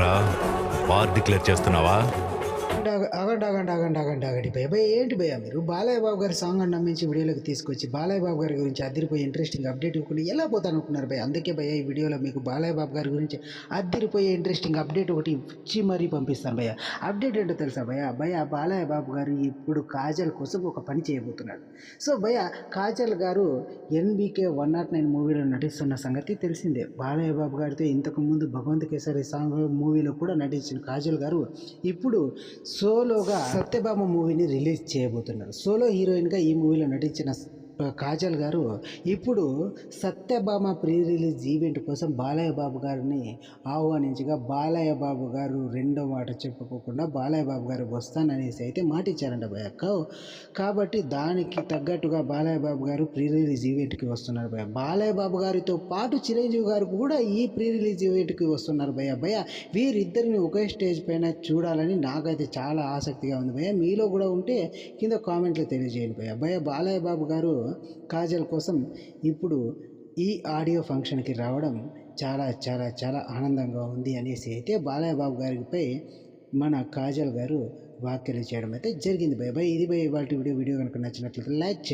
ఏంట్రా war declare చేస్తున్నావా? ఆగండి భయ్య భయ్య ఏంటి భయ్య మీరు బాలయ్య బాబు గారి సాంగ్ అని నమ్మించి వీడియోలోకి తీసుకొచ్చి బాలయ్య బాబు గారి గురించి అదిరిపోయి ఇంట్రెస్టింగ్ అప్డేట్ ఇవ్వకుండా ఎలా పోతాను అనుకున్నారు భయ్య. అందుకే భయ్య ఈ వీడియోలో మీకు బాలయ్య బాబు గారి గురించి అదిరిపోయే ఇంట్రెస్టింగ్ అప్డేట్ ఒకటి ఇచ్చి మరీ పంపిస్తాను భయ్య. అప్డేట్ ఏంటో తెలుసా భయ్య? బాలయ్య బాబు గారు ఇప్పుడు కాజల్ కోసం ఒక పని చేయబోతున్నాడు. సో భయ్య, కాజల్ గారు ఎన్బీకే 109 మూవీలో నటిస్తున్న సంగతి తెలిసిందే. బాలయ్య బాబు గారితో ఇంతకుముందు భగవంత్ కేసరి సాంగ్ మూవీలో కూడా నటించిన కాజల్ గారు ఇప్పుడు సోలోగా సత్యభామ మూవీని రిలీజ్ చేయబోతున్నారు. సోలో హీరోయిన్గా ఈ మూవీలో నటించిన కాజల్ గారు ఇప్పుడు సత్యభామ ప్రీ రిలీజ్ ఈవెంట్ కోసం బాలయ్య బాబు గారిని ఆహ్వానించగా బాలయ్య బాబు గారు రెండో మాట చెప్పుకోకుండా బాలయ్య బాబు గారు వస్తాననేసి అయితే మాట ఇచ్చారంట భయ. కాబట్టి దానికి తగ్గట్టుగా బాలయ్య బాబు గారు ప్రీ రిలీజ్ ఈవెంట్కి వస్తున్నారు భయ. బాలయ్య బాబు గారితో పాటు చిరంజీవి గారు కూడా ఈ ప్రీ రిలీజ్ ఈవెంట్కి వస్తున్నారు భయ. వీరిద్దరిని ఒకే స్టేజ్ పైన చూడాలని నాకైతే చాలా ఆసక్తిగా ఉంది భయ. మీలో కూడా ఉంటే కింద కామెంట్లో తెలియజేయండి భయ. బాలయ్య బాబు గారు కాజల్ కోసం ఇప్పుడు ఈ ఆడియో ఫంక్షన్కి రావడం చాలా చాలా చాలా ఆనందంగా ఉంది అనేసి అయితే బాలయ్య బాబు గారిపై మన కాజల్ గారు వ్యాఖ్యలు చేయడం అయితే జరిగింది భయ. ఇది ఇవాళ వీడియో కనుక నచ్చినట్లయితే లైక్ చేయండి.